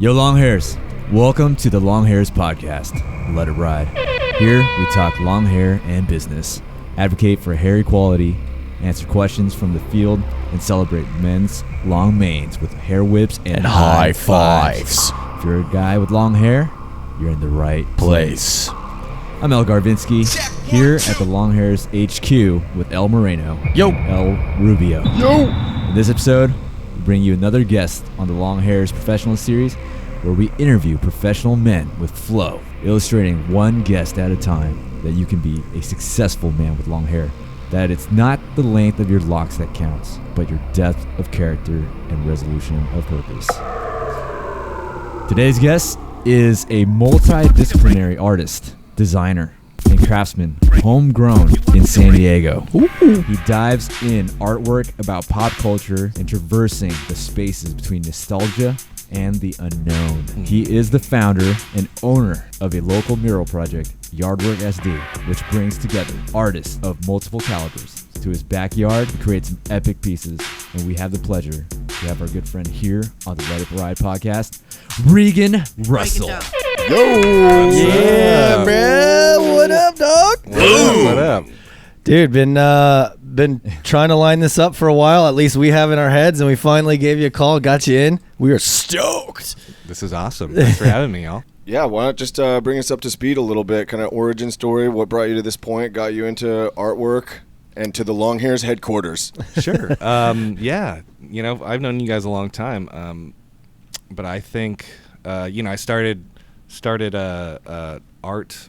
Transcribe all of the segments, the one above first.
Yo, long hairs. Welcome to the Long Hairs Podcast. Let it ride. Here, we talk long hair and business, advocate for hair equality, answer questions from the field, and celebrate men's long manes with hair whips and high fives. If you're a guy with long hair, you're in the right place. I'm El Garvinsky, here at the Long Hairs HQ with El Moreno. Yo. And El Rubio. Yo. In this episode, we bring you another guest on the Long Hairs Professional Series, where we interview professional men with flow, illustrating one guest at a time that you can be a successful man with long hair. That it's not the length of your locks that counts, but your depth of character and resolution of purpose. Today's guest is a multidisciplinary artist, designer, and craftsman, homegrown in San Diego. Ooh. He dives in artwork about pop culture and traversing the spaces between nostalgia and the unknown. He is the founder and owner of a local mural project, Yardwork SD, which brings together artists of multiple calibers to his backyard to create some epic pieces. And we have the pleasure to have our good friend here on the Let It Ride podcast, Regan Russell. Yo! Yeah, man. What up, dog? What up? Dude, been trying to line this up for a while. At least we have in our heads, and we finally gave you a call, got you in. We are stoked. This is awesome. Thanks for having me, y'all. Yeah, why not just bring us up to speed a little bit, kind of origin story, what brought you to this point, got you into artwork, and to the Long Hairs headquarters. Sure. Yeah, I've known you guys a long time, but I think, I started art,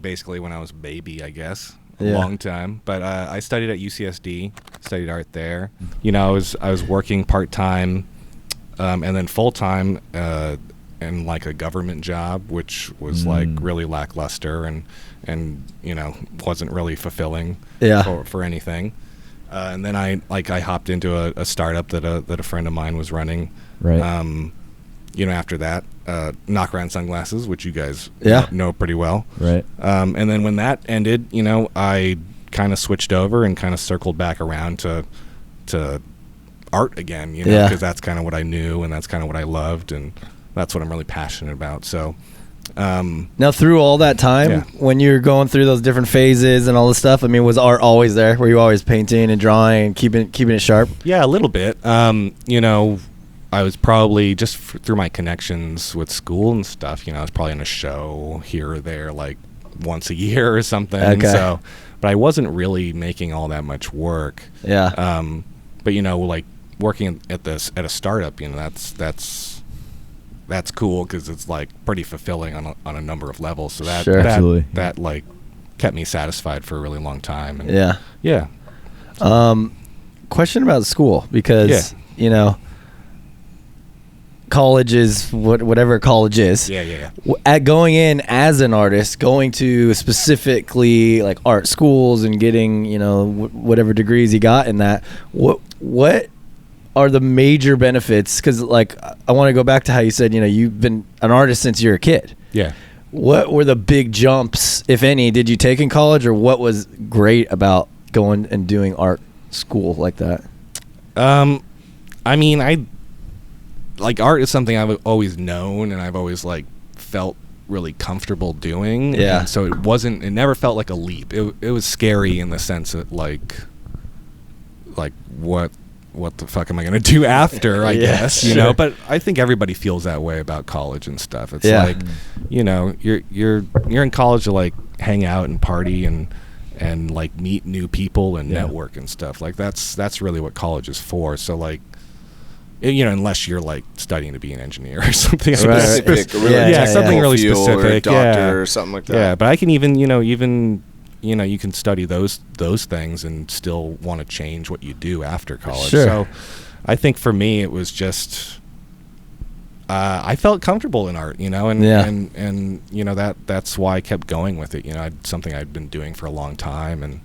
basically when I was a baby, I guess. A long time, but I studied at UCSD, studied art there. I was working part-time and then full-time in like a government job, which was like really lackluster and wasn't really fulfilling for anything. And then I hopped into a startup that a friend of mine was running. Right. After that, Knock Around Sunglasses, which you guys know pretty well. Right. And then when that ended, I kind of switched over and kind of circled back around to art again, because that's kind of what I knew and that's kind of what I loved and that's what I'm really passionate about. So now through all that time, when you're going through those different phases and all this stuff, I mean, was art always there? Were you always painting and drawing and keeping it sharp? Yeah, a little bit. I was probably just through my connections with school and stuff, I was probably in a show here or there like once a year or something. Okay. So, but I wasn't really making all that much work. Yeah. But like working at a startup, that's cool because it's like pretty fulfilling on a number of levels. So that like kept me satisfied for a really long time. And yeah. Question about school, because college is whatever college is. Yeah. At going in as an artist, going to specifically like art schools and getting whatever degrees you got in that, what are the major benefits? Because like I want to go back to how you said you've been an artist since you're a kid. Yeah. What were the big jumps, if any, did you take in college, or what was great about going and doing art school like that? Like art is something I've always known and I've always like felt really comfortable doing. Yeah. And so it never felt like a leap. It was scary in the sense that like what the fuck am I going to do after, I guess, sure. But I think everybody feels that way about college and stuff. It's like, you're in college to like hang out and party and like meet new people and network and stuff. Like that's really what college is for. So like, unless you're like studying to be an engineer or something Specific, something really specific, or a doctor or something like that. Yeah, but I can even you can study those things and still want to change what you do after college. Sure. So I think for me it was just I felt comfortable in art, and that's why I kept going with it. Something I'd been doing for a long time, and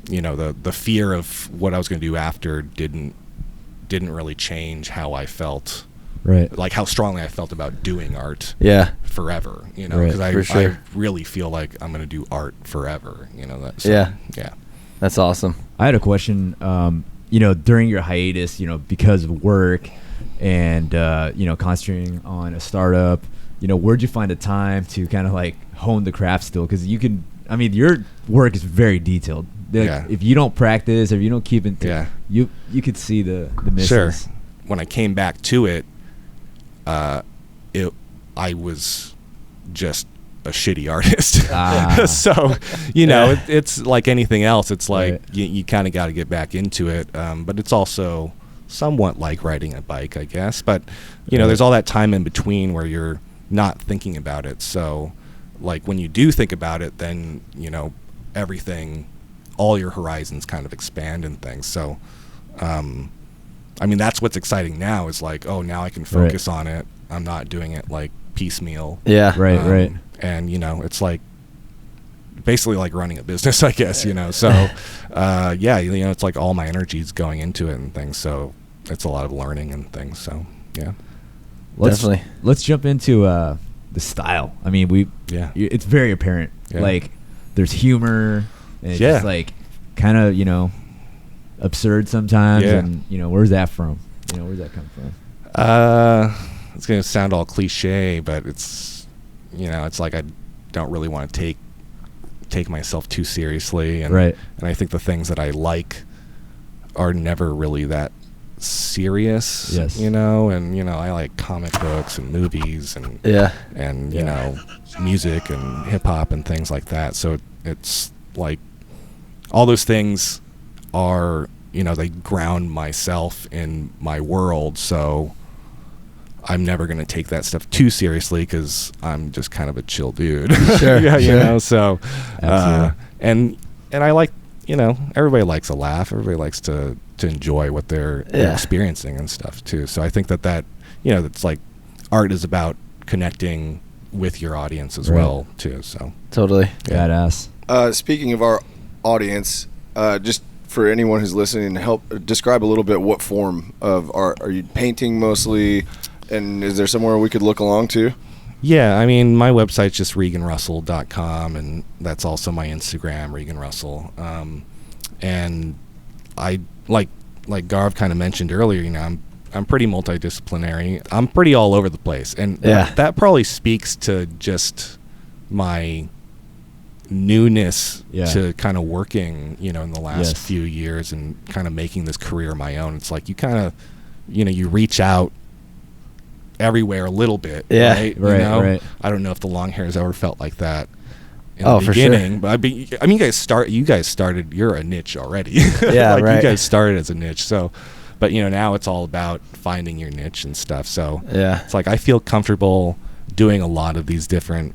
the fear of what I was going to do after didn't really change how I felt, right? Like how strongly I felt about doing art, forever. Because I really feel like I'm going to do art forever. Yeah. That's awesome. I had a question. During your hiatus, because of work, and concentrating on a startup. Where'd you find the time to kind of like hone the craft still? Because your work is very detailed. If you don't practice, if you don't keep it, you could see the misses. Sure. When I came back to it, I was just a shitty artist. So, it's like anything else. It's like you kind of got to get back into it. But it's also somewhat like riding a bike, I guess. But, there's all that time in between where you're not thinking about it. So, like when you do think about it, then, everything, all your horizons kind of expand and things. So, that's what's exciting now is like, oh, now I can focus on it. I'm not doing it like piecemeal. Yeah. Right. And, it's like basically like running a business, I guess, So, it's like all my energy is going into it and things. So it's a lot of learning and things. So, yeah. Definitely. Let's jump into the style. It's very apparent. Yeah. Like there's humor and it's just like kind of, absurd sometimes. Yeah. And, where's that from? Where's that come from? It's going to sound all cliche, but it's, it's like I don't really want to take myself too seriously. And, right. And I think the things that I like are never really that serious. Yes. And, I like comic books and movies and, music and hip hop and things like that. So it's like all those things are, they ground myself in my world. So I'm never going to take that stuff too seriously because I'm just kind of a chill dude. Sure. So, and I like, everybody likes a laugh. Everybody likes to enjoy what they're experiencing and stuff too. So I think that, it's like art is about connecting with your audience as well too. So totally. Badass. Speaking of our audience, just for anyone who's listening, help describe a little bit what form of art are you painting mostly, and is there somewhere we could look along to? Yeah, my website's just reganrussell.com, and that's also my Instagram, Regan Russell. And I like Garv kind of mentioned earlier, I'm pretty multidisciplinary. I'm pretty all over the place, and that probably speaks to just my newness to kind of working, in the last few years and kind of making this career my own. It's like you kind of, you reach out everywhere a little bit, right? Right. I don't know if the long hair has ever felt like that in the beginning, for sure. But you guys started, you're a niche already. Yeah, like right. You guys started as a niche, so, but now it's all about finding your niche and stuff. So it's like I feel comfortable doing a lot of these different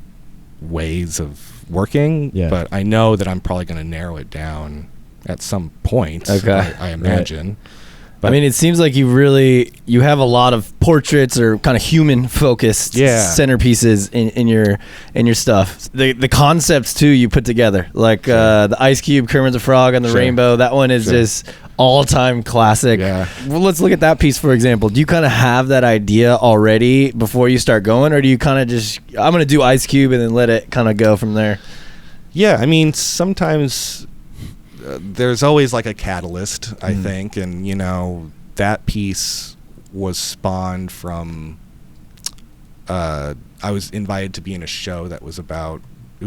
ways of working, but I know that I'm probably going to narrow it down at some point. Okay. I imagine. Right. But it seems like you have a lot of portraits or kind of human focused centerpieces in your stuff. The concepts too you put together, like the Ice Cube, Kermit the Frog, and the Rainbow. That one is just all-time classic. Yeah. Well, let's look at that piece for example. Do you kind of have that idea already before you start going, or do you kind of just I'm going to do Ice Cube and then let it kind of go from there? Yeah, sometimes there's always like a catalyst, I think, and that piece was spawned from I was invited to be in a show that was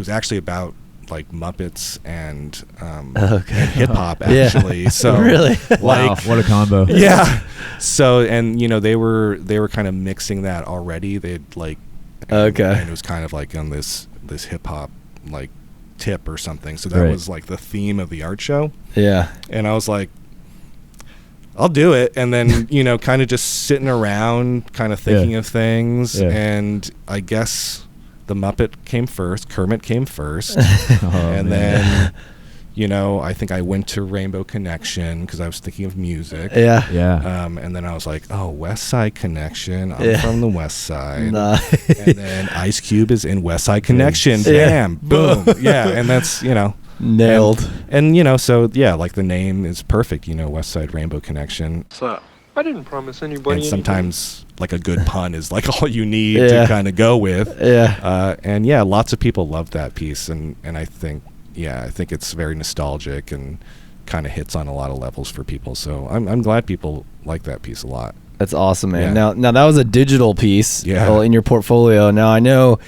actually about like Muppets and hip hop actually. So really, wow, what a combo. Yeah. So and they were kind of mixing that already. They'd like and it was kind of like on this hip hop like tip or something. So that was like the theme of the art show. Yeah. And I was like, I'll do it. And then, kind of just sitting around, kind of thinking of things. Yeah. And I guess the Muppet came first. Kermit came first. And then, I think I went to Rainbow Connection because I was thinking of music. Yeah. Yeah. And then I was like, oh, West Side Connection. I'm from the West Side. Nice. And then Ice Cube is in West Side Connection. Bam. Boom. Yeah. And that's, nailed. And so, like the name is perfect, West Side Rainbow Connection. So, I didn't promise anybody And sometimes, like a good pun is like all you need to kind of go with. Yeah. And lots of people love that piece. And I think, I think it's very nostalgic and kind of hits on a lot of levels for people. So I'm glad people like that piece a lot. That's awesome, man. Yeah. Now that was a digital piece in your portfolio. Now I know,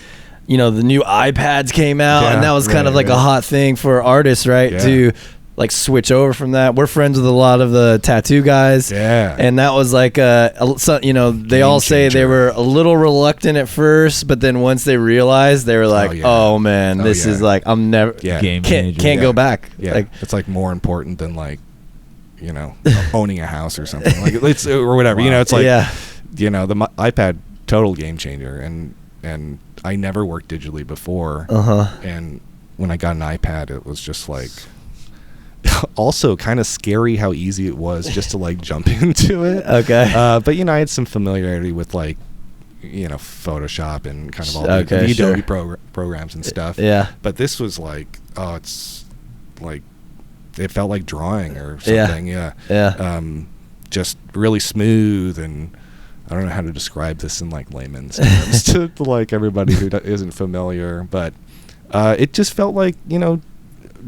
the new iPads came out, and that was kind of like a hot thing for artists, right? Yeah. To like switch over from that. We're friends with a lot of the tattoo guys. Yeah. And that was like they all say they were a little reluctant at first, but then once they realized, they were like, oh man, this is like, I'm never game can't changer. go back. Yeah. Like, it's like more important than like, owning a house or something like it's or whatever. Wow. It's like, the iPad total game changer. And I never worked digitally before. And when I got an iPad, it was just like, also kind of scary how easy it was just to like jump into it. Okay. But I had some familiarity with like, Photoshop and kind of all the Adobe programs and stuff. Yeah. But this was like, it's like, it felt like drawing or something. Yeah. Just really smooth, and I don't know how to describe this in like layman's terms to like everybody who isn't familiar, but it just felt like,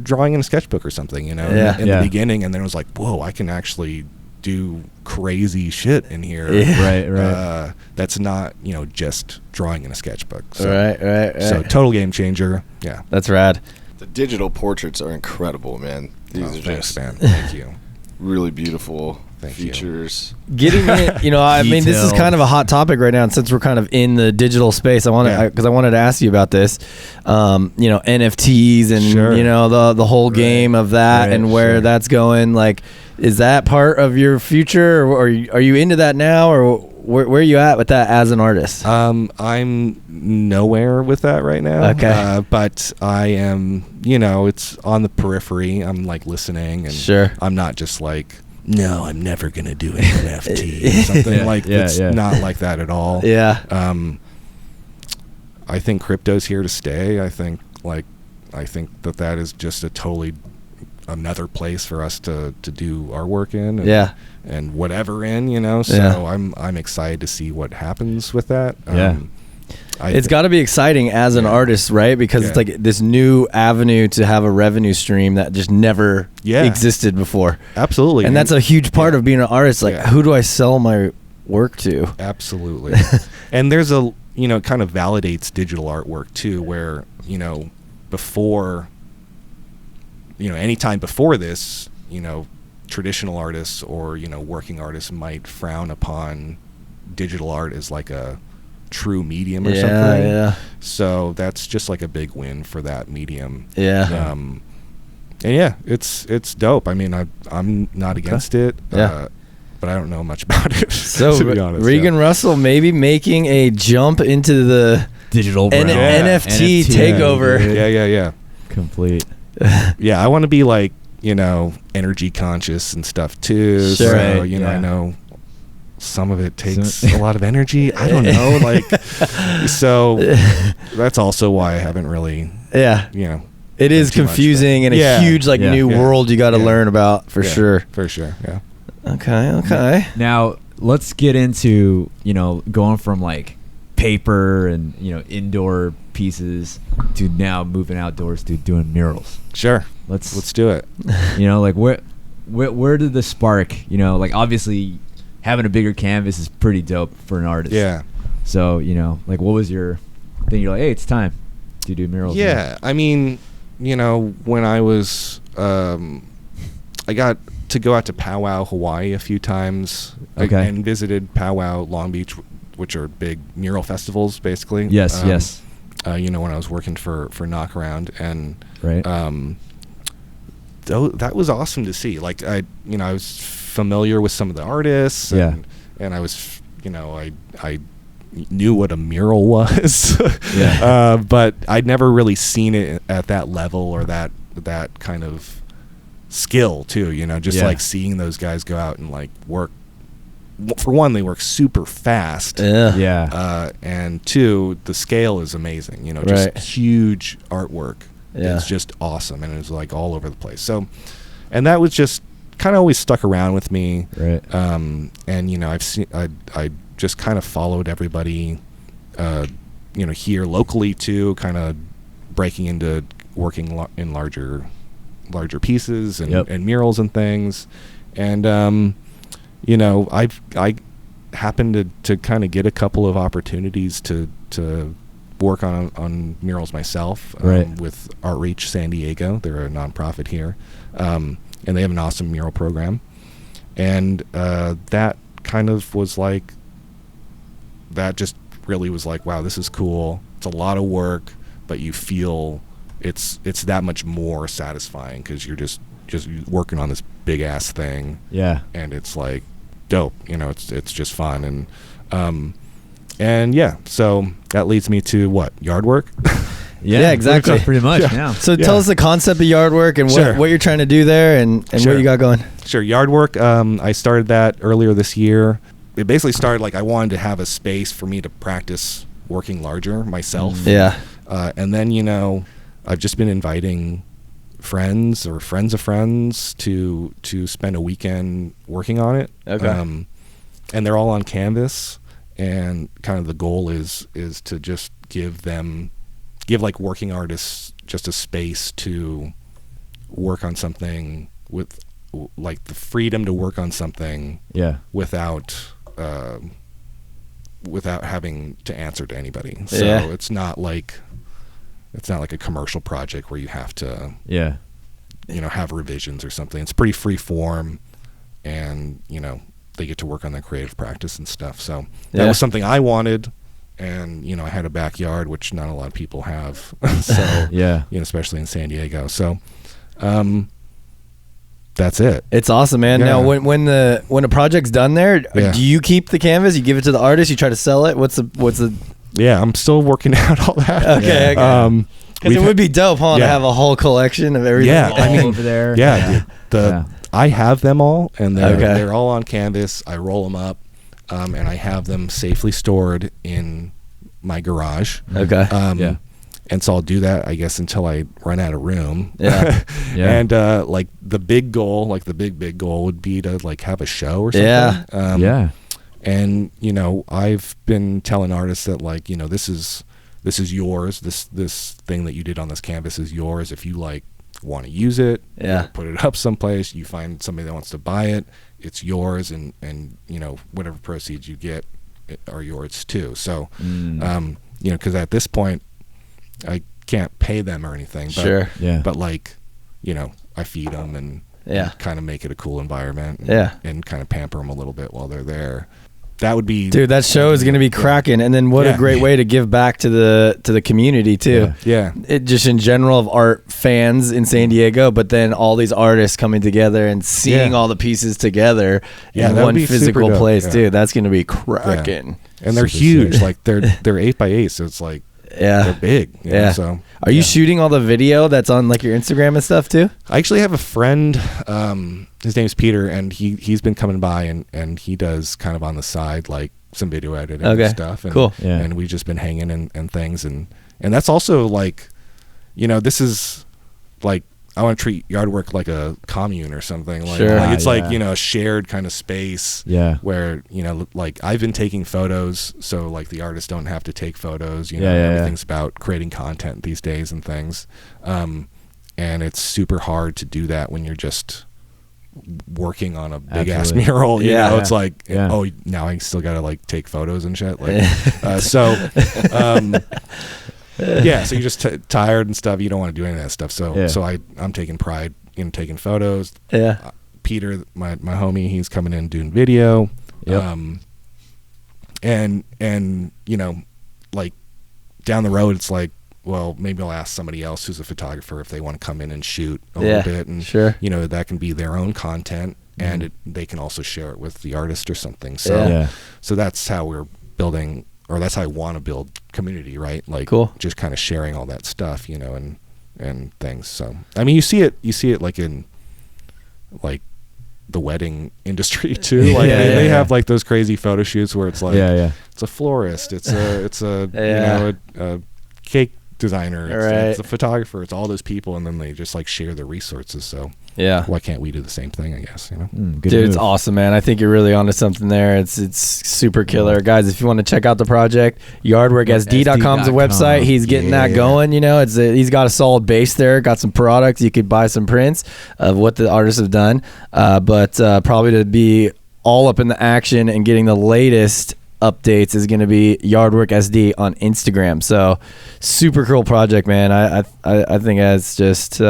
drawing in a sketchbook or something, in the beginning, and then it was like, whoa, I can actually do crazy shit in here. Right. That's not, just drawing in a sketchbook. So, right. So total game changer. Yeah. That's rad. The digital portraits are incredible, man. These are thanks, just man. Thank you. really beautiful Thank you. features. Getting it, I mean, this is kind of a hot topic right now, and since we're kind of in the digital space, I wanted to ask you about this. NFTs and Sure. the whole game of that and where that's going. Like, is that part of your future, or are you into that now, or where are you at with that as an artist? I'm nowhere with that right now. Okay. But I am, it's on the periphery. I'm like listening, and Sure. I'm not just like, no, I'm never gonna do an NFT or something it's not like that at all. Yeah. I think crypto's here to stay. I think that is just a totally another place for us to do our work in. And whatever in, so I'm excited to see what happens with that. It's got to be exciting as an artist, right? Because it's like this new avenue to have a revenue stream that just never existed before. Absolutely. And that's a huge part of being an artist. Like, who do I sell my work to? Absolutely. And there's a, kind of validates digital artwork too, where, before, anytime before this, traditional artists or, working artists might frown upon digital art as like a true medium or something. Yeah. So that's just like a big win for that medium. Yeah. And it's dope. I mean, I'm not against it. But I don't know much about it. So to be honest, Regan Russell maybe making a jump into the digital NFT takeover. Yeah. Complete. Yeah, I want to be like, energy conscious and stuff too. Sure. So, Right, I know some of it takes a lot of energy. I don't know. Like, so that's also why I haven't really, It is confusing and a huge new world you got to learn about for sure. For sure. Yeah. Okay. Now let's get into going from like paper and indoor pieces to now moving outdoors to doing murals. Sure. Let's do it. Like where did the spark? Like obviously having a bigger canvas is pretty dope for an artist. Yeah. So what was your thing? You're like, hey, it's time to do murals. Yeah. I mean, when I was I got to go out to Powwow, Hawaii a few times. Okay. And visited Powwow, Long Beach, which are big mural festivals, basically. Yes, yes. When I was working for Knockaround, and right. That was awesome to see. Like I was familiar with some of the artists, and I was, I knew what a mural was, but I'd never really seen it at that level or that kind of skill too, like seeing those guys go out and like work. For one, they work super fast. And two, the scale is amazing. Just huge artwork. It's just awesome, and it's like all over the place. So, and that was just kind of always stuck around with me. Right. And I've seen, I just kind of followed everybody, here locally too, kind of breaking into working in larger pieces and murals and things. And I happened to kind of get a couple of opportunities to work on murals myself, with Outreach San Diego. They're a nonprofit here, and they have an awesome mural program. And that kind of was like, that just really was like, wow, this is cool. It's a lot of work, but you feel it's that much more satisfying because you're just working on this big ass thing. Yeah. And it's like dope, it's just fun. And yeah, so that leads me to what? Yard work? Yeah, exactly. Pretty much, yeah. So tell us the concept of yard work and Sure. what you're trying to do there and Sure. what you got going. Sure. Yard work, I started that earlier this year. It basically started like I wanted to have a space for me to practice working larger myself. Yeah. And then, I've just been inviting friends or friends of friends to spend a weekend working on it. Okay. And they're all on canvas. And kind of the goal is to just give like working artists just a space to work on something with like the freedom to work on something without having to answer to anybody. So it's not like a commercial project where you have to have revisions or something. It's pretty free form, and they get to work on their creative practice and stuff. So that was something I wanted. And, I had a backyard, which not a lot of people have. So, especially in San Diego. So, that's it. It's awesome, man. Yeah. Now, when a project's done there, do you keep the canvas? You give it to the artist? You try to sell it? What's the? Yeah, I'm still working out all that. Okay. Because it would be dope, to have a whole collection of everything. Yeah, all over there. Yeah, dude. I have them all, and they're all on canvas. I roll them up. And I have them safely stored in my garage. Okay. And so I'll do that, I guess, until I run out of room. Yeah. And like the big goal, like the big goal would be to like have a show or something. Yeah. And I've been telling artists that like this is yours. This thing that you did on this canvas is yours. If you like want to use it, put it up someplace. You find somebody that wants to buy it. It's yours, and whatever proceeds you get are yours too. So, because at this point, I can't pay them or anything. But, sure. Yeah. But like, I feed them and kind of make it a cool environment. And kind of pamper them a little bit while they're there. That would be, dude. That show is going to be cracking, and then what a great way to give back to the community too. Yeah. It just in general of art fans in San Diego, but then all these artists coming together and seeing all the pieces together in one physical place, dude. That's going to be cracking. And they're huge, like they're 8x8, so it's like they're big. So are you shooting all the video that's on like your Instagram and stuff too? I actually have a friend. His name's Peter, and he's been coming by and he does kind of on the side like some video editing and stuff. And, cool. And we've just been hanging and things, and that's also like, this is like I want to treat yard work like a commune or something. Like, like it's like a shared kind of space. Where like I've been taking photos, so like the artists don't have to take photos. Everything's about creating content these days and things. And it's super hard to do that when you're just working on a big ass mural. You know, it's like oh, now I still gotta like take photos and shit. Like so you're just tired and stuff. You don't want to do any of that stuff. So I'm taking pride in taking photos. Peter, my homie, he's coming in doing video. And like down the road, it's like, well, maybe I'll ask somebody else who's a photographer if they want to come in and shoot a little bit, and that can be their own content, and they can also share it with the artist or something. So so that's how we're building, or that's how I want to build community, right? Like just kind of sharing all that stuff, and things. So I mean, you see it like in like the wedding industry too. Like they have like those crazy photo shoots where it's like it's a florist, it's a a cake designer, it's a photographer, it's all those people, and then they just like share their resources. So why can't we do the same thing, I guess? Good dude move. It's awesome, man. I think you're really onto something there. It's super killer. Guys, if you want to check out the project, yardworksd.com's a website. He's getting that going. He's got a solid base there, got some products. You could buy some prints of what the artists have done, but probably to be all up in the action and getting the latest updates is going to be Yardwork SD on Instagram. So super cool project, man. I think that's just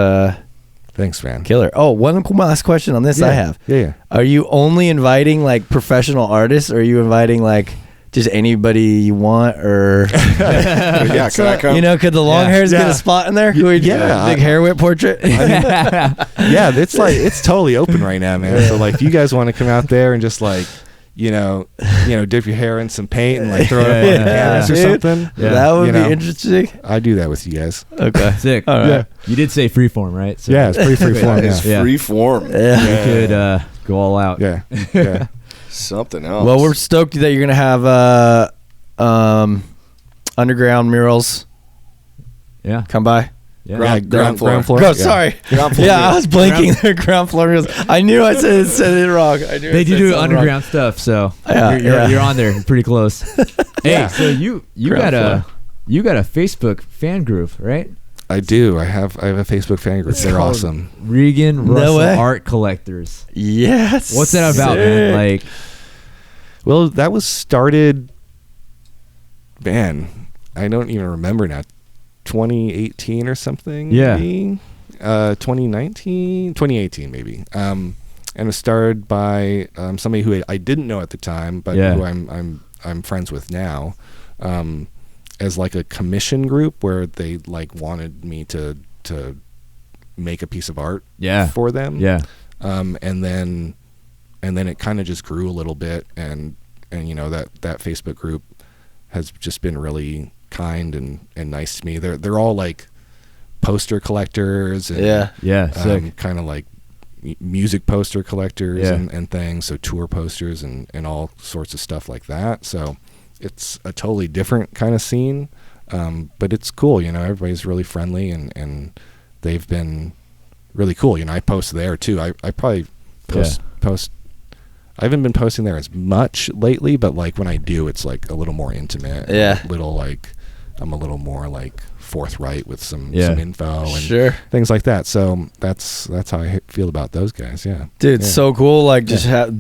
Thanks, man. killer. Oh, one last question on this I have. Yeah. Are you only inviting like professional artists, or are you inviting like just anybody you want, or Yeah, can I come? you know, could the long hairs get a spot in there? Could we do a big hair whip portrait? Yeah, it's like it's totally open right now, man. So like, if you guys want to come out there and just like, you know, dip your hair in some paint and like throw it up on the canvas or Dude, something. Yeah. That would You be know. interesting. I do that with you guys. Okay. Sick. All right. Yeah. You did say freeform, right? So Yeah, it's pretty free form. It's Yeah. Yeah. free form. Yeah. you could go all out. Yeah. Yeah. Something else. Well, we're stoked that you're gonna have underground murals Yeah. come by. Yeah. Ground floor. floor. Oh, Yeah. sorry. Ground floor Yeah, I murals. was blinking there. Ground floor murals. I knew I said it wrong. I knew They I do said do something wrong. underground stuff, so Yeah, you're on there pretty close. Hey, Yeah. so you Ground got a Facebook fan group, right? I do. I have a Facebook fan group. It's They're called awesome. Regan No Russell way. Art Collectors. Yes. What's that about, man? Like, Well, that was started. Man, I don't even remember now. 2018 or something. Yeah. Maybe? 2018 maybe. And it was started by somebody who I didn't know at the time, but Yeah. who I'm friends with now, as like a commission group where they like wanted me to make a piece of art yeah, for them. yeah, And then it kind of just grew a little bit, and you know, that Facebook group has just been really kind and nice to me. They're all like poster collectors and Yeah. sick. kind of like music poster collectors Yeah. and things, so tour posters and all sorts of stuff like that. So it's a totally different kind of scene, but it's cool. You know, everybody's really friendly and they've been really cool. You know, I post there too. I probably post. I haven't been posting there as much lately, but like when I do, it's like a little more intimate. Yeah. I'm a little more like forthright with some Yeah. info and Sure. things like that. So that's how I feel about those guys. Yeah. Dude, Yeah. so cool. Like, just have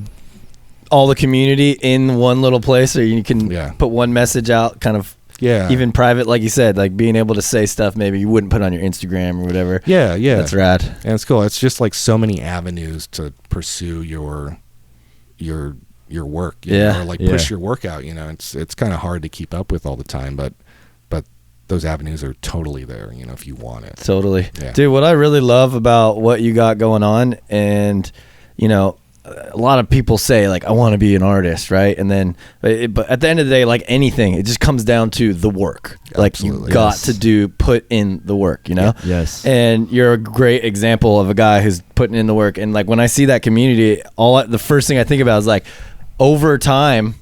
all the community in one little place, or you can Yeah. put one message out, kind of Yeah. even private, like you said, like being able to say stuff maybe you wouldn't put on your Instagram or whatever. Yeah. That's rad. And it's cool. It's just like so many avenues to pursue your work, you Yeah. know, or like Yeah. push your work out, you know. It's kind of hard to keep up with all the time, but those avenues are totally there, you know, if you want it. Totally. Yeah. Dude, what I really love about what you got going on, and, you know, a lot of people say, like, I want to be an artist, right? And then, but at the end of the day, like anything, it just comes down to the work. Like, you Absolutely. got Yes. to put in the work, you know? Yes. And you're a great example of a guy who's putting in the work. And like when I see that community, the first thing I think about is like, over time,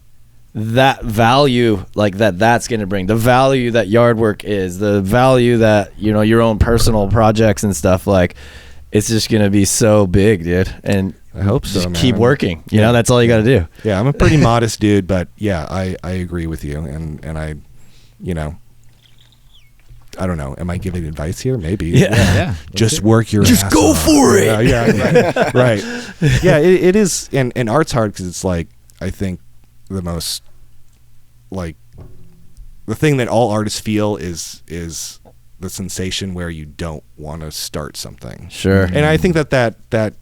that value, like that's going to bring the value that yard work is, the value that, you know, your own personal projects and stuff, like it's just going to be so big, dude. And I hope so, just man. keep working. You know, that's all you got to do. Yeah, I'm a pretty modest dude, but yeah, I agree with you, and I, you know, I don't know. Am I giving advice here? Maybe. Yeah. Just work your Just ass go off. for it. Yeah, right. Right. Yeah, it is, and art's hard because it's like, I think the most, like, the thing that all artists feel is the sensation where you don't want to start something. Sure. And I think that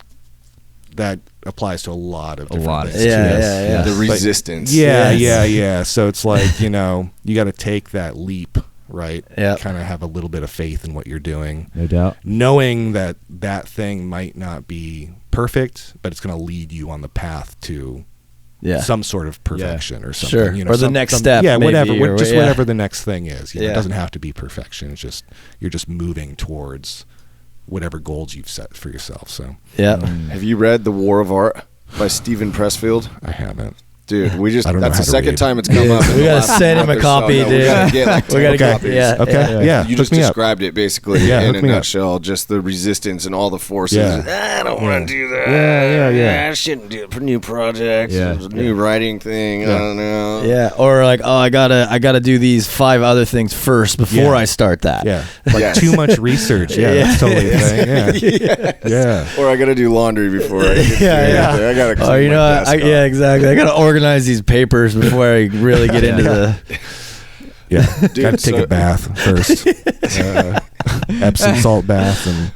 applies to a lot of different lot of things. Yeah, too. yeah, yeah. The Like, resistance. Yeah, Yes. yeah. So it's like, you know, you got to take that leap, right? Yep. Kind of have a little bit of faith in what you're doing, No doubt. knowing that thing might not be perfect, but it's going to lead you on the path to Yeah. some sort of perfection or something. Sure. You know, Or the next step, Yeah, maybe, whatever. or Just yeah. whatever the next thing is. You know, Yeah. it doesn't have to be perfection. It's just you're just moving towards whatever goals you've set for yourself. So Yeah. Have you read The War of Art by Steven Pressfield? I haven't. Dude, I don't know that's how the to second read. time it's come up. We gotta send him a copy, dude. We gotta get like 10 We gotta copies. get, Okay. Yeah. You hook just me up. described it basically Yeah, in hook a me up. nutshell. Just the resistance and all the forces. Yeah. I don't want to do that. Yeah. I shouldn't do it for new projects. Yeah. It's a new writing thing. I don't know. Yeah, or like, oh, I gotta do these 5 other things first before I start that. Yeah. Like Yes. too much research. Yeah, that's totally a thing. Yeah. Yeah. Or I gotta do laundry before I get Yeah. I gotta clean Oh, you my know, desk yeah, off. exactly. I gotta organize these papers before I really get into the. Yeah. Dude, Gotta take so- a bath first. Epsom salt bath and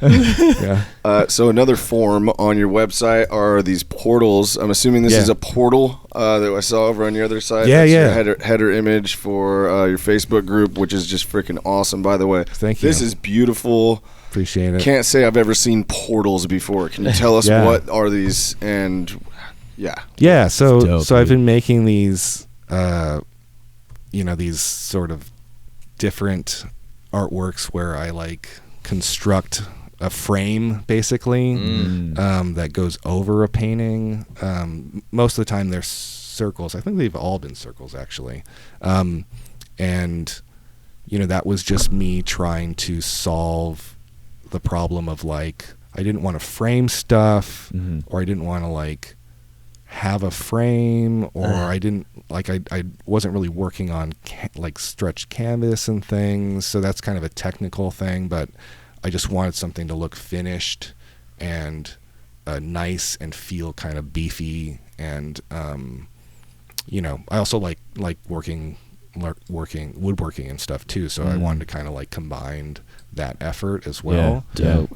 yeah. So another form on your website are these portals. I'm assuming this Yeah. is a portal that I saw over on your other side. Yeah, That's yeah. your header image for your Facebook group, which is just freaking awesome, by the way. Thank you. This is beautiful. Appreciate it. Can't say I've ever seen portals before. Can you tell us Yeah. what are these? And yeah. Yeah, so dope, I've dude. been making these these sort of different artworks where I like construct a frame basically that goes over a painting. Most of the time they're circles. I think they've all been circles actually. And that was just me trying to solve the problem of like I didn't want to frame stuff or I didn't want to like have a frame or I didn't like I wasn't really working on like stretched canvas and things, so that's kind of a technical thing, but I just wanted something to look finished and nice and feel kind of beefy, and I also like working woodworking and stuff too, so I wanted to kind of like combine that effort as well. Yeah,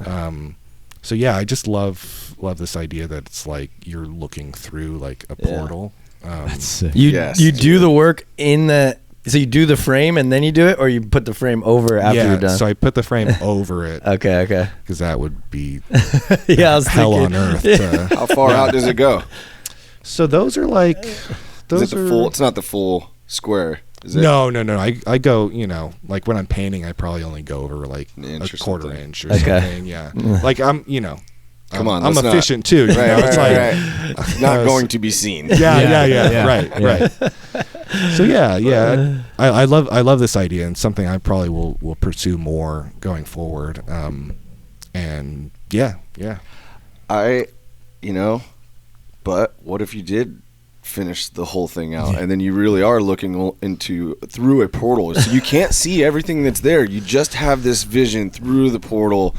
So yeah, I just love this idea that it's like you're looking through like a portal. That's sick. You do the work in the. So you do the frame and then you do it, or you put the frame over after you're done. So I put the frame over it Okay. because that would be Yeah, I was hell thinking. on earth. How far out does it go? So those are like those Is it the are full? It's not the full square. Is it? no. I go like when I'm painting, I probably only go over like An inch a or quarter something. inch or Okay. something. Yeah, like I'm Come on, I'm let's not- efficient too. Right, It's right. like Not going to be seen. yeah. Right. So yeah. I love this idea, and something I probably will pursue more going forward. And yeah. But what if you did finish the whole thing out and then you really are looking through a portal, so you can't see everything that's there, you just have this vision through the portal.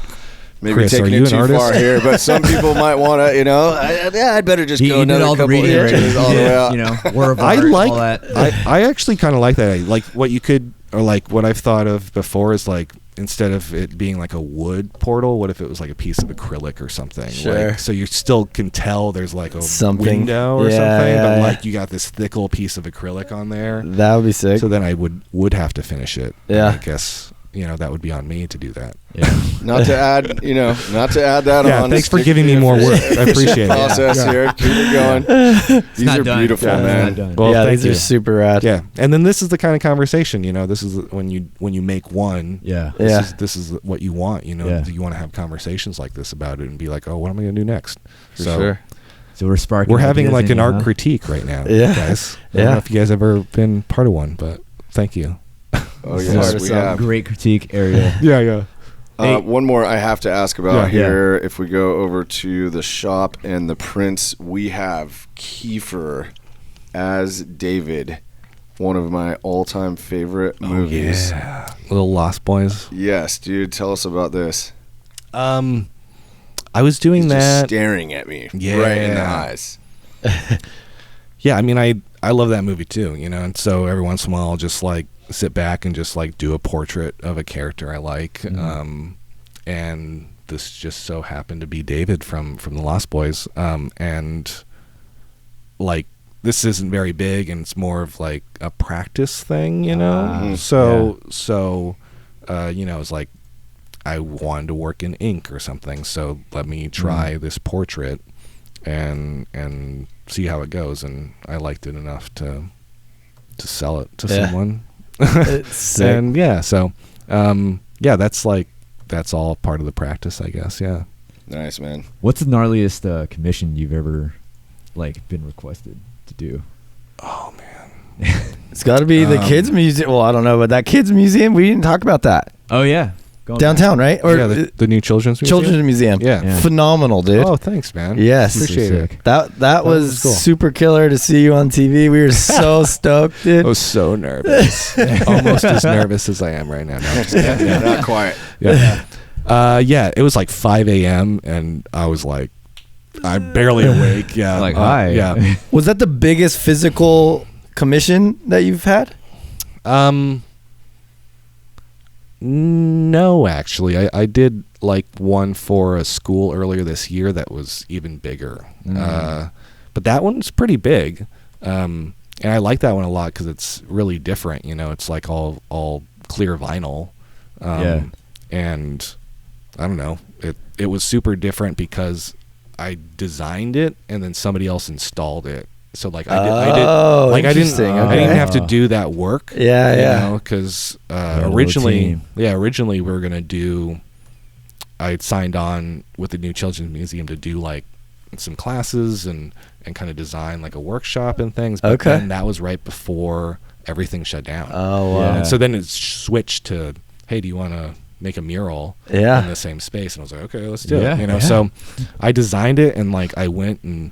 Maybe Chris, are taking you it an too far artist? here, but some people might want to, I'd better just He go did another all the couple reading already. inches all the way out. War of I Art, like all that. I actually kind of like that. Like what you could, or like what I've thought of before is like, instead of it being like a wood portal, what if it was like a piece of acrylic or something? Sure. Like, so you still can tell there's like a Something. window or Yeah, something, yeah, but yeah. like you got this thick little piece of acrylic on there. That would be sick. So then I would have to finish it. Yeah. And I guess that would be on me to do that. Not to add that Yeah, on. thanks for Stick giving to me the more work. I appreciate it. process here. Keep it going. These not are done. beautiful, Yeah, it's man. not done. Well, yeah, thank these you. are super rad. Yeah, and then this is the kind of conversation. This is when you make one. Yeah. Yeah. This is what you want. Yeah. You want to have conversations like this about it and be like, oh, what am I going to do next? For sure. So we're sparking. We're having ideas like in an you, art huh? critique right now, Yeah. guys. I Yeah. don't know if you guys ever been part of one, but thank you. Oh Part yes, of we some have. Great critique area. Yeah. Hey. One more I have to ask about Yeah. here. If we go over to the shop and the prints, we have Kiefer as David, one of my all-time favorite movies. Yeah. Little Lost Boys. Yes, dude. Tell us about this. I was doing He's just that. staring at me right in the Yeah. eyes. Yeah, I mean, I love that movie too, and so every once in a while I'll just like sit back and just like do a portrait of a character I like, and this just so happened to be David from the Lost Boys, and like this isn't very big and it's more of like a practice thing, so it's like I wanted to work in ink or something, so let me try this portrait and see how it goes, and I liked it enough to sell it to someone. It's sick. And that's all part of the practice, I guess. Yeah. Nice, man. What's the gnarliest commission you've ever been requested to do? Oh man. It's got to be the kids museum. Well, I don't know, but that kids museum, we didn't talk about that. Oh yeah. Go Downtown, right? Or Yeah, the new children's museum. Children's Museum. Yeah. Yeah. Phenomenal, dude. Oh, thanks, man. Yes. Appreciate it. That was cool. super killer to see you on TV. We were so stoked, dude. I was so nervous. Almost as nervous as I am right now. No, I'm just kidding. Yeah, not quite. Yeah. Yeah, it was like 5 a.m. and I was like, I'm barely awake. Yeah. Like, hi. Yeah. Was that the biggest physical commission that you've had? No, actually. I did like one for a school earlier this year that was even bigger. But that one's pretty big. And I like that one a lot because it's really different. You know, it's like all clear vinyl. And I don't know. It was super different because I designed it and then somebody else installed it. So like I didn't have to do that work. Yeah. Because originally we were gonna do. I had signed on with the New Children's Museum to do like some classes and kind of design like a workshop and things. But then that was right before everything shut down. Oh wow. Yeah. And so then it switched to, hey, do you want to make a mural in the same space? And I was like, okay, let's do it. You know, so I designed it and like I went and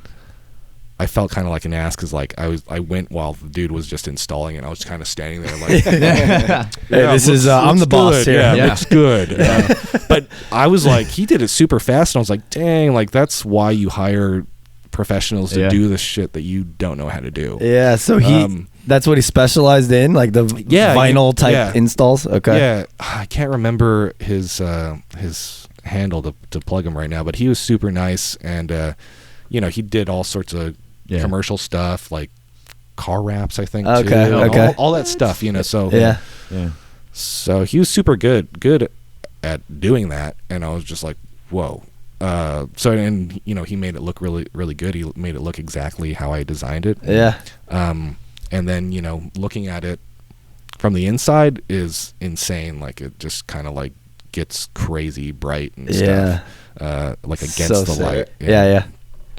I felt kind of like an ass because like I went while the dude was just installing it. I was kind of standing there like, hey, this is I'm the boss good. here. Yeah, looks good. But I was like, he did it super fast, and I was like, dang, like that's why you hire professionals to do the shit that you don't know how to do. Yeah, so that's what he specialized in, like the vinyl type installs. Okay. Yeah, I can't remember his handle to plug him right now, but he was super nice, and you know, he did all sorts of commercial stuff like car wraps, I think. Okay. Too, Okay. All that stuff, you know. So yeah. So he was super good at doing that, and I was just like, whoa. So and you know, he made it look really really good. He made it look exactly how I designed it. Yeah. And then you know, looking at it from the inside is insane. Like it just kind of like gets crazy bright and stuff. Like against the light. Yeah.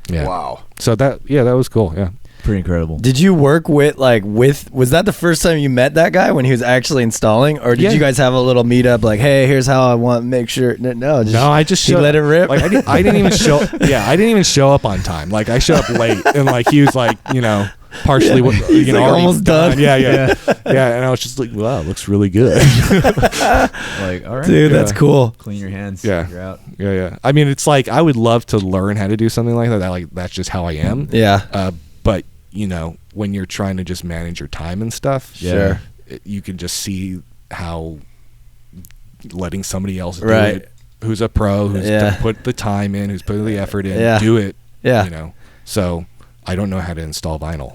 Wow. So that was cool. Yeah. Pretty incredible. Did you work with was that the first time you met that guy when he was actually installing, or did you guys have a little meetup like, hey, here's how I want to make sure? No, I just let it rip. Like I didn't even show. Yeah, I didn't even show up on time. Like I showed up late, and like he was like, you know, partially, you know, like almost done. Yeah. And I was just like, wow, it looks really good. Like, all right, dude, that's cool. Clean your hands. Yeah. You're out. Yeah. I mean, it's like I would love to learn how to do something like that. Like that's just how I am. Yeah. But you know, when you're trying to just manage your time and stuff, Sure, you can just see how letting somebody else do Right. it, who's a pro, who's put the time in, who's put the effort in, do it. Yeah. You know, so I don't know how to install vinyl.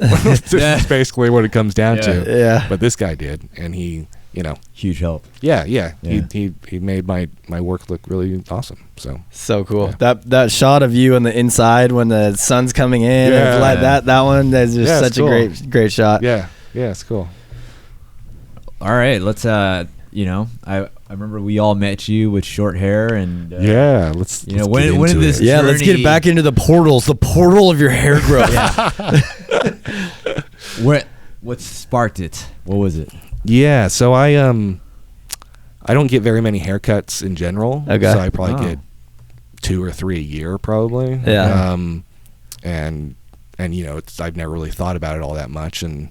That's basically what it comes down to. Yeah. But this guy did, and he, you know, Huge help. yeah. He made my work look really awesome. So cool. That shot of you on the inside when the sun's coming in, Yeah. and like that one, that's just such cool. a great shot. Yeah, it's cool. All right, let's you know, I remember we all met you with short hair and Let's you know, let's when get did into this it. Yeah, let's get back into the portals, the portal of your hair growth. what sparked it? What was it? Yeah, so I don't get very many haircuts in general. Okay. So I probably get 2 or 3 a year probably. Yeah. And you know, I've never really thought about it all that much, and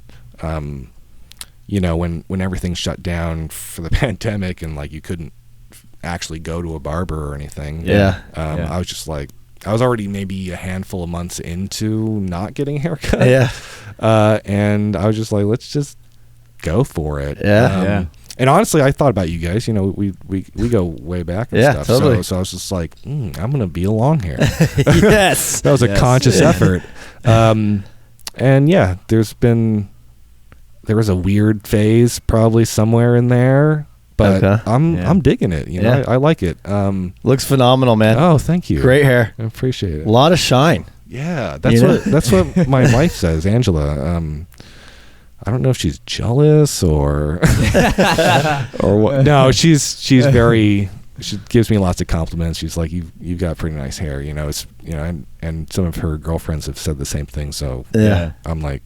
you know, when everything shut down for the pandemic and like you couldn't actually go to a barber or anything. I was just like, I was already maybe a handful of months into not getting a haircut. Yeah. And I was just like, let's just go for it. Yeah. And honestly, I thought about you guys. You know, we go way back and stuff. Totally. So I was just like, I'm gonna be a long hair. Yes. That was a conscious effort. And yeah, there was a weird phase probably somewhere in there, but I'm digging it. You know, I like it. Looks phenomenal, man. Oh, thank you. Great hair. I appreciate it. A lot of shine. Yeah, that's what my wife says, Angela. I don't know if she's jealous or what. No, she's very. She gives me lots of compliments. She's like, you've got pretty nice hair. You know, it's, you know, and some of her girlfriends have said the same thing. So Yeah. I'm like,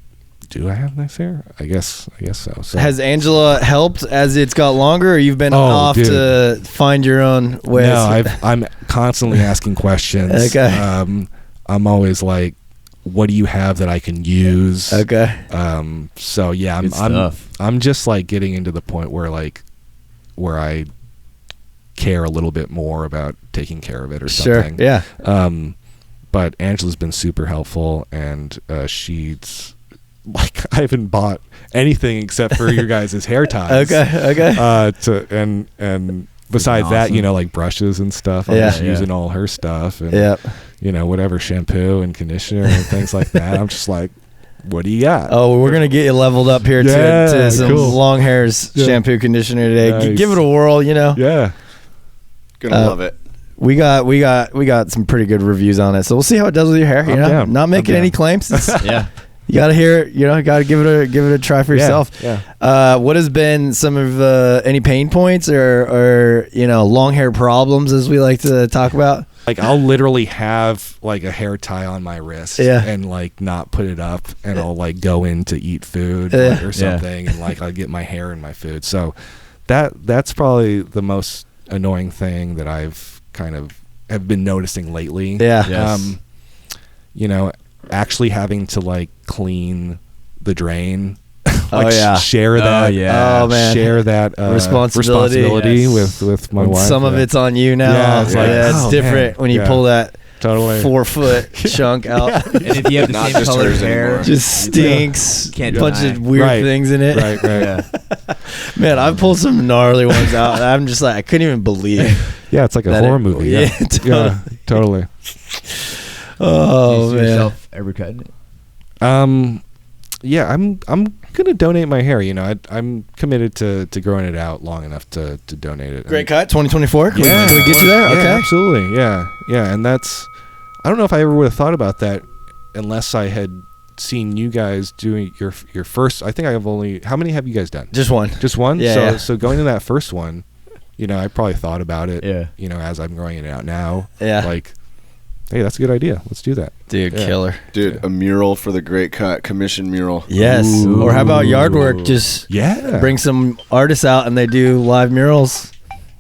Do I have nice hair? I guess so. Has Angela helped as it's got longer, or you've been off dude. to find your own ways? No, I'm constantly asking questions. Okay. I'm always like, what do you have that I can use? Okay. So yeah, Good stuff. I'm just like getting into the point where I care a little bit more about taking care of it or something. Sure. Yeah. But Angela's been super helpful, and she's like, I haven't bought anything except for your guys' hair ties. Okay. And besides that, awesome. like brushes and stuff, I'm just using all her stuff, and whatever shampoo and conditioner and things like that. I'm just like, what do you got? Oh, we're gonna get you leveled up here to some cool. long hairs shampoo conditioner today. Nice. Give it a whirl, Yeah. Gonna love it. We got some pretty good reviews on it, so we'll see how it does with your hair. I'm down. Not making I'm any down. claims. Yeah. You gotta hear it. You gotta give it a try for yourself. Yeah. What has been some of any pain points or long hair problems, as we like to talk about? Like, I'll literally have like a hair tie on my wrist and like not put it up, and I'll like go in to eat food or something, and like I'll get my hair in my food. So that's probably the most annoying thing that I've kind of have been noticing lately. Yeah. Yes. Actually having to like clean the drain. Oh, Share that. yeah. Oh, man. Share that Responsibility. Yes. with my When wife. some of it's on you now. Yeah, it's like, it's oh, different man. when you Yeah. pull that Totally 4-foot chunk out. And if you have the Not same just color hers hair, anymore. Just stinks. Can't Bunch deny. of weird Right. things in it. Right. yeah. Man, I've pulled some gnarly ones out. And I'm just like, I couldn't even believe. Yeah, it's like a That horror it- movie. yeah, Yeah. totally. Yeah, totally. Oh, Do you see man. yourself ever cutting it? Yeah, I'm gonna donate my hair. I'm committed to growing it out long enough to donate it. Great cut, 2024. Can we Yeah. get you there? Yeah, Okay. absolutely. Yeah, and that's. I don't know if I ever would have thought about that unless I had seen you guys doing your first. I think I have only. How many have you guys done? Just one. Just one. Yeah, So going to that first one, I probably thought about it. Yeah. As I'm growing it out now. Yeah. Like, hey, that's a good idea. Let's do that. Dude, Yeah. killer. Dude, a mural for the great cut, commission mural. Yes. Ooh. Or how about yard work? Just Yeah. bring some artists out and they do live murals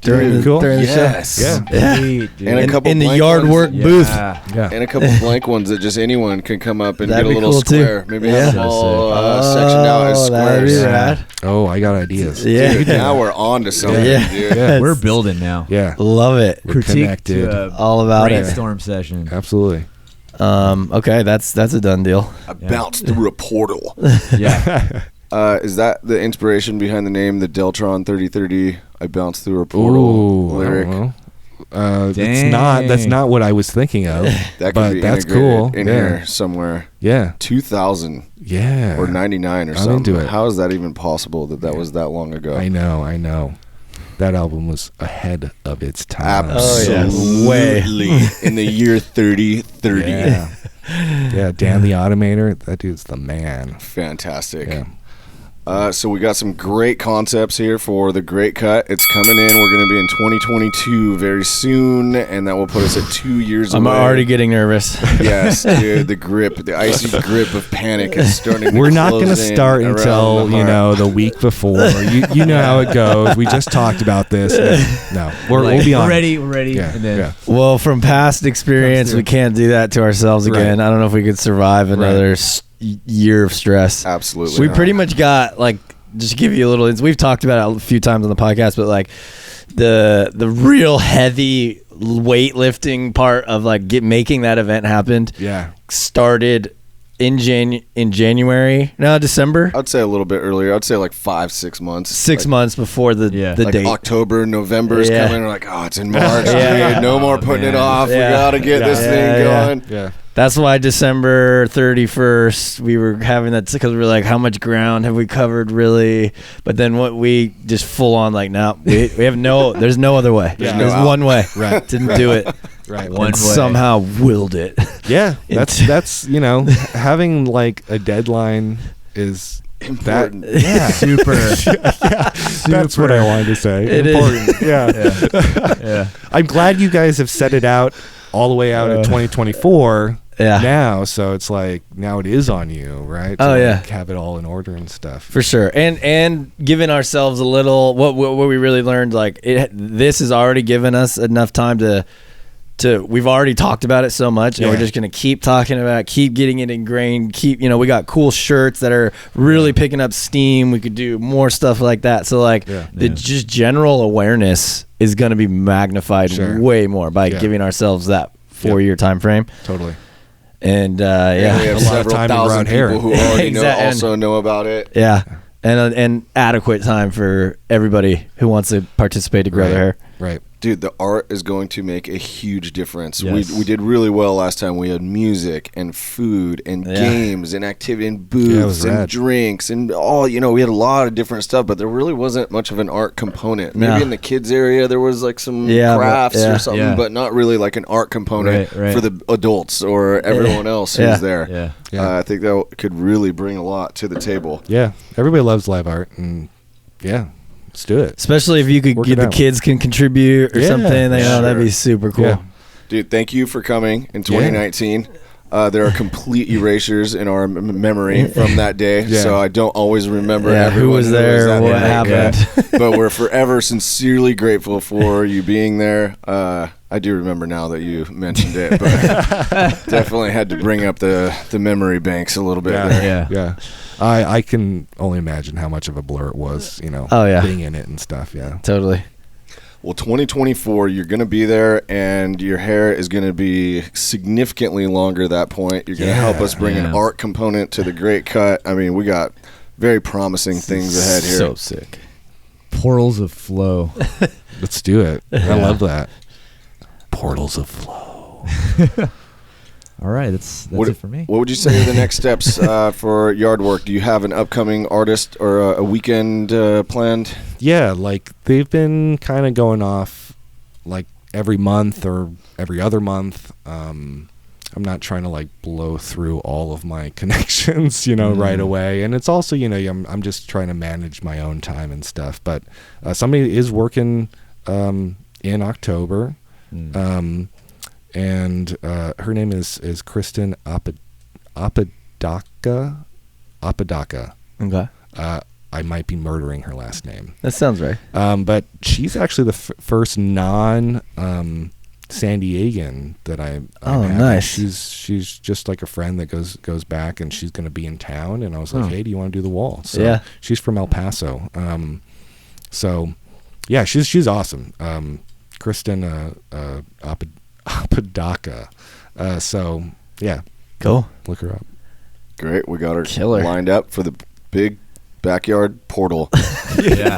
during Dude, the, cool. during the Yes. show. Yeah. Yeah. Sweet, dude. And a couple In the blank yard ones work that- booth. Yeah. And a couple blank ones that just anyone can come up and That'd get a be little cool, too. square. Maybe Yeah. have them all sectioned out as that'd be squares. rad. Oh, I got ideas. Yeah. Dude, now we're on to something, Yeah. dude. Yeah. We're building now. Yeah. Love it. We're Critique connected. to a All about it. brainstorm session. Absolutely. Okay, that's a done deal. I bounced through a portal. Yeah. Is that the inspiration behind the name, the Deltron 3030? I bounced through a portal Ooh, lyric. I don't know. That's not what I was thinking of. That could but be that's integrated cool. in Yeah. here somewhere. Yeah. 2000 Yeah. or 99 or I'm something. into it. How is that even possible that was that long ago? I know. That album was ahead of its time. Oh, yeah. Absolutely. In the year 3030. Yeah. Yeah, Dan the Automator, that dude's the man. Fantastic. Yeah. So we got some great concepts here for the Great Cut. It's coming in. We're going to be in 2022 very soon, and that will put us at 2 years I'm away. already getting nervous. Yes, dude. The icy grip of panic is starting to We're not going to close in start around until, the heart. the week before. You know how it goes. We just talked about this. No, we'll be on. We're ready. Yeah, And then yeah. Well, from past experience, we can't do that to ourselves again. Right. I don't know if we could survive another year of stress. Absolutely. We not. pretty much got, like, just to give you a little, we've talked about it a few times on the podcast, but like the real heavy weightlifting part of like making that event happen Yeah. started in December. I'd say a little bit earlier. I'd say like 5-6 months. 6 Like- months before the like date. October, November is Yeah. coming. We're like, oh, it's in March. Yeah. Dude. No more putting it man. off. Yeah. We got to get this Yeah, thing yeah. going. Yeah. That's why December 31st, we were having that because we were like, how much ground have we covered really? But then what we just full on like, no, we have there's no other way. Yeah. There's No out. one way. Right. Didn't do it. Right. One And way. somehow willed it. Yeah. That's having like a deadline is Important. that. Yeah. super. That's what I wanted to say. It is. Important. Yeah. Yeah. I'm glad you guys have set it out all the way out in 2024. now, so it's like now it is on you, right? Oh, to yeah. like have it all in order and stuff. For sure. And giving ourselves a little, what we really learned, like this has already given us enough time to we've already talked about it so much, and we're just going to keep talking about it, keep getting it ingrained, we got cool shirts that are really picking up steam. We could do more stuff like that. So like the just general awareness is going to be magnified way more by giving ourselves that 4-year time frame. Totally. And we have several thousand people who already also know about it. Yeah. And adequate time for everybody who wants to participate to grow their hair. Right. Dude, the art is going to make a huge difference. Yes. We did really well last time. We had music and food and games and activity and booths and drinks and all, we had a lot of different stuff, but there really wasn't much of an art component. Maybe in the kids area there was like some crafts or something, but not really like an art component for the adults or everyone else who's there. I think that could really bring a lot to the table. Yeah. Everybody loves live art, and let's do it. Especially if you could get the kids can contribute or something. That'd be super cool. Yeah. Dude, thank you for coming in 2019. There are complete erasures in our memory from that day, so I don't always remember everyone who was there, what happened. But we're forever sincerely grateful for you being there. I do remember now that you mentioned it, but definitely had to bring up the memory banks a little bit there. Yeah. I can only imagine how much of a blur it was, being in it and stuff. Yeah. Totally. Well, 2024, you're going to be there, and your hair is going to be significantly longer at that point. You're going to help us bring an art component to the Great Cut. I mean, we got very promising things ahead here. So sick. Portals of flow. Let's do it. I love that. Portals of flow. All right, that's it for me. What would you say are the next steps for yard work? Do you have an upcoming artist or a weekend planned? Yeah, like they've been kind of going off like every month or every other month. I'm not trying to like blow through all of my connections, right away. And it's also, I'm just trying to manage my own time and stuff. But somebody is working in October. And her name is Kristen Apodaca. Okay. I might be murdering her last name. That sounds right. But she's actually the first non San Diegan that I Oh, met. nice. She's just like a friend that goes back, and she's going to be in town. And I was like, hey, do you want to do the wall? So she's from El Paso. So yeah, she's awesome. Kristen Apodaca. So yeah, cool. Look her up. Great, we got her Killer. lined up for the big backyard portal. Yeah.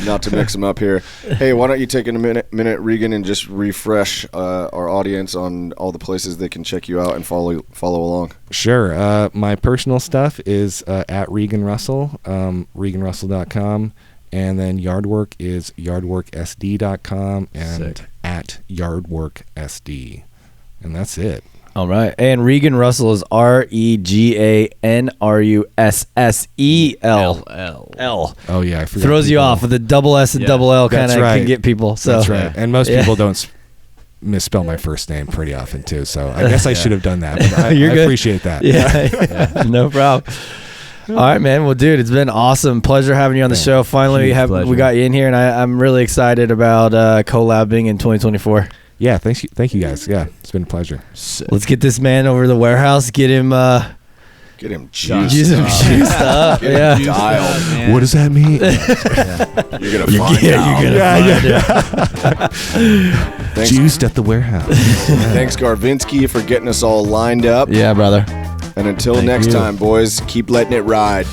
Not to mix them up here. Hey, why don't you take a minute, Regan, and just refresh our audience on all the places they can check you out and follow along. Sure. My personal stuff is at Regan Russell, reganrussell.com. And then Yardwork is yardworksd.com and at yardworksd. And that's it. All right. And Regan Russell is ReganRussell. Oh, yeah. I forgot. Throws you off with the double S and double L kind of can get people. So. That's right. And most people don't misspell my first name pretty often, too. So I guess I should have done that. But I appreciate that. Yeah. No problem. All right, man. Well, dude, it's been awesome. Pleasure having you on the show. Finally, we got you in here, and I'm really excited about collabing in 2024. Yeah, thank you guys. Yeah, it's been a pleasure. Let's get this man over to the warehouse. Get him juiced up. Yeah. Dialed. What does that mean? You're gonna find out. Juiced at the warehouse. Thanks, Garvinsky, for getting us all lined up. Yeah, brother. And until next time, boys, keep letting it ride.